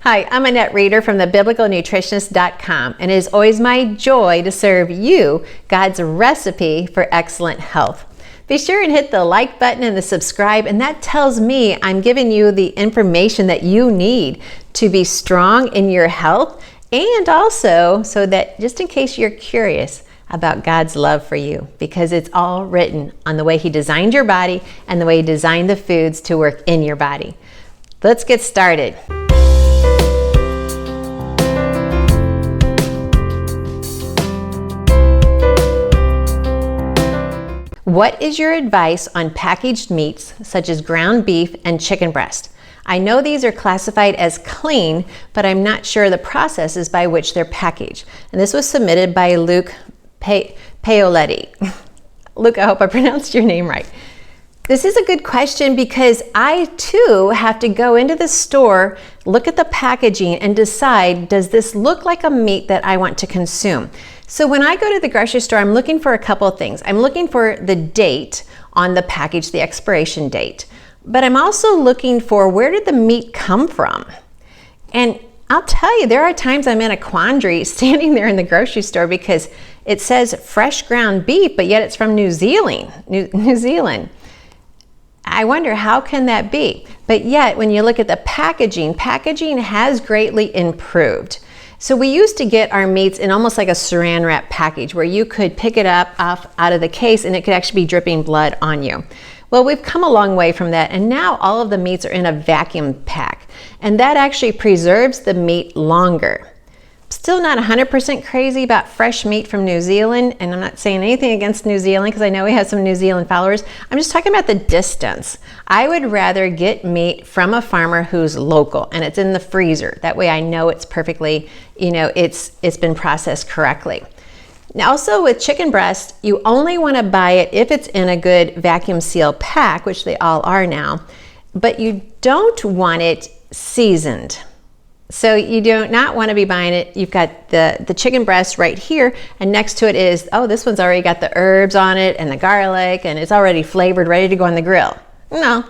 Hi, I'm Annette Reeder from the biblicalnutritionist.com, and it is always my joy to serve you God's recipe for excellent health. Be sure and hit the like button and the subscribe, and that tells me I'm giving you the information that you need to be strong in your health, and also so that just in case you're curious about God's love for you, because it's all written on the way He designed your body and the way He designed the foods to work in your body. Let's get started. What is your advice on packaged meats such as ground beef and chicken breast? I know these are classified as clean, but I'm not sure the processes by which they're packaged. And this was submitted by Luke Paoletti. Luke, I hope I pronounced your name right. This is a good question because I too have to go into the store, look at the packaging, and decide, does this look like a meat that I want to consume? So when I go to the grocery store, I'm looking for a couple of things. I'm looking for the date on the package, the expiration date. But I'm also looking for, where did the meat come from? And I'll tell you, there are times I'm in a quandary standing there in the grocery store because it says fresh ground beef, but yet it's from New Zealand. New Zealand. I wonder, how can that be? But yet, when you look at the packaging has greatly improved. So we used to get our meats in almost like a saran wrap package where you could pick it up out of the case and it could actually be dripping blood on you. Well, we've come a long way from that, and now all of the meats are in a vacuum pack, and that actually preserves the meat longer. Still not 100% crazy about fresh meat from New Zealand, and I'm not saying anything against New Zealand because I know we have some New Zealand followers. I'm just talking about the distance. I would rather get meat from a farmer who's local and it's in the freezer. That way I know it's perfectly, it's been processed correctly. Now also with chicken breast, you only want to buy it if it's in a good vacuum seal pack, which they all are now, but you don't want it seasoned. So you do not want to be buying it. You've got the chicken breast right here, and next to it is, oh, this one's already got the herbs on it and the garlic, and it's already flavored, ready to go on the grill. No.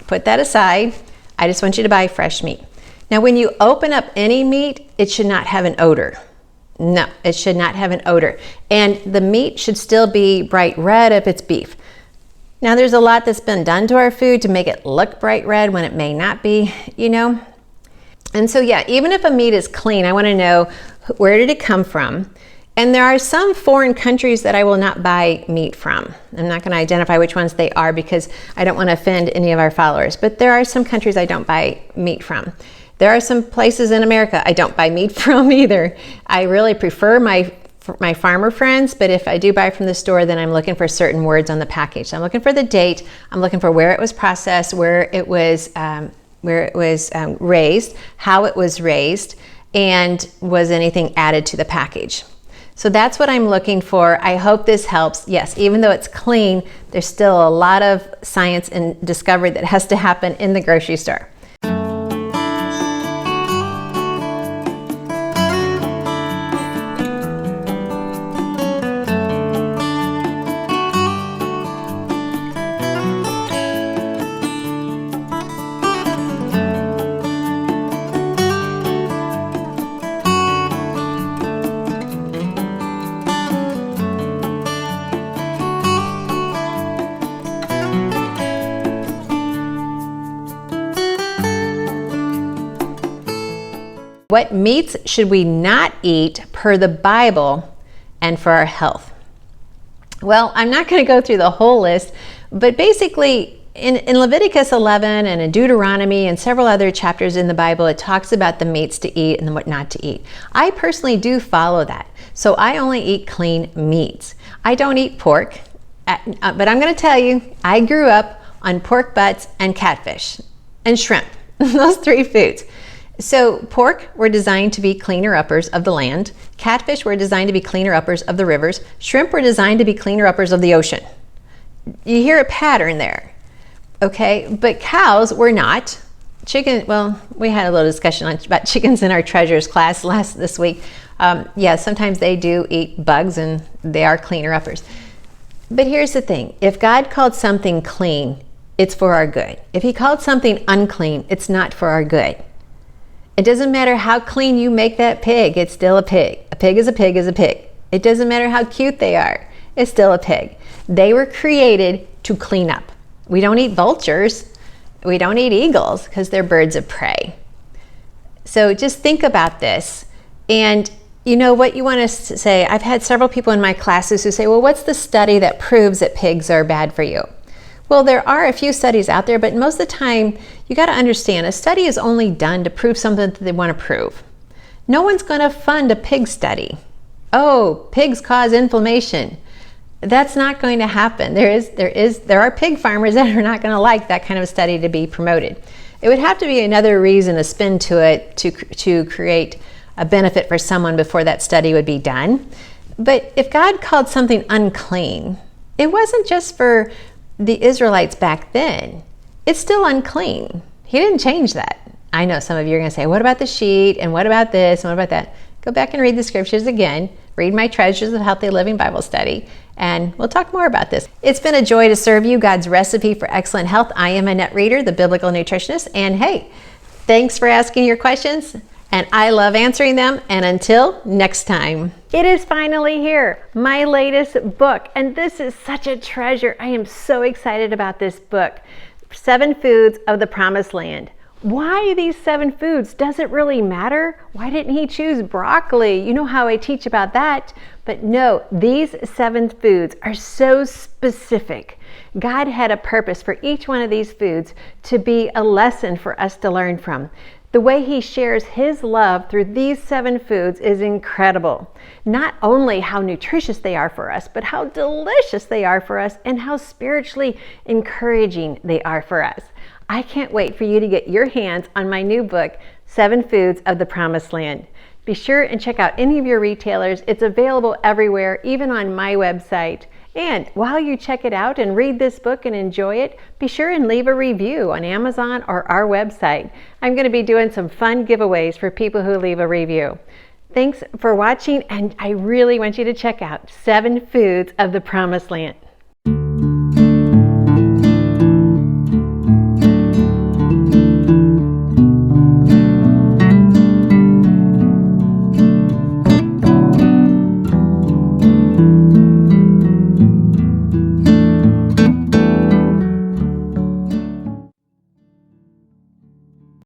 Put that aside. I just want you to buy fresh meat. Now, when you open up any meat, it should not have an odor. No, it should not have an odor. And the meat should still be bright red if it's beef. Now, there's a lot that's been done to our food to make it look bright red when it may not be, And so, yeah, even if a meat is clean, I want to know, where did it come from? And there are some foreign countries that I will not buy meat from. I'm not going to identify which ones they are because I don't want to offend any of our followers. But there are some countries I don't buy meat from. There are some places in America I don't buy meat from either. I really prefer my farmer friends, but if I do buy from the store, then I'm looking for certain words on the package. So I'm looking for the date, I'm looking for where it was processed, where it was raised, how it was raised, and was anything added to the package. So that's what I'm looking for. I hope this helps. Yes, even though it's clean, there's still a lot of science and discovery that has to happen in the grocery store. What meats should we not eat per the Bible and for our health? Well, I'm not going to go through the whole list, but basically in Leviticus 11 and in Deuteronomy and several other chapters in the Bible, it talks about the meats to eat and what not to eat. I personally do follow that. So I only eat clean meats. I don't eat pork, but I'm going to tell you, I grew up on pork butts and catfish and shrimp, those three foods. So pork were designed to be cleaner uppers of the land. Catfish were designed to be cleaner uppers of the rivers. Shrimp were designed to be cleaner uppers of the ocean. You hear a pattern there, okay? But cows were not. Chicken, well, we had a little discussion about chickens in our treasures class this week. Yeah, sometimes they do eat bugs and they are cleaner uppers. But here's the thing. If God called something clean, it's for our good. If he called something unclean, it's not for our good. It doesn't matter how clean you make that pig, it's still a pig. A pig is a pig is a pig. It doesn't matter how cute they are, it's still a pig. They were created to clean up. We don't eat vultures. We don't eat eagles because they're birds of prey. So just think about this. And you know what you want to say? I've had several people in my classes who say, well, what's the study that proves that pigs are bad for you? Well, there are a few studies out there, but most of the time, you got to understand, a study is only done to prove something that they want to prove. No one's going to fund a pig study. Oh, pigs cause inflammation. That's not going to happen. There are pig farmers that are not going to like that kind of study to be promoted. It would have to be another reason, a spin to it, to create a benefit for someone before that study would be done. But if God called something unclean, it wasn't just for the Israelites back then. It's still unclean. He didn't change that. I know some of you are going to say, what about the sheet? And what about this? And what about that? Go back and read the scriptures again. Read my Treasures of Healthy Living Bible study. And we'll talk more about this. It's been a joy to serve you God's recipe for excellent health. I am Annette Reeder, the biblical nutritionist. And hey, thanks for asking your questions. And I love answering them. And until next time. It is finally here, my latest book. And this is such a treasure. I am so excited about this book, 7 Foods of the Promised Land. Why these 7 foods? Does it really matter? Why didn't he choose broccoli? You know how I teach about that. But no, these 7 foods are so specific. God had a purpose for each one of these foods to be a lesson for us to learn from. The way he shares his love through these 7 foods is incredible. Not only how nutritious they are for us, but how delicious they are for us and how spiritually encouraging they are for us. I can't wait for you to get your hands on my new book, 7 Foods of the Promised Land. Be sure and check out any of your retailers. It's available everywhere, even on my website. And while you check it out and read this book and enjoy it, be sure and leave a review on Amazon or our website. I'm going to be doing some fun giveaways for people who leave a review. Thanks for watching, and I really want you to check out 7 Foods of the Promised Land.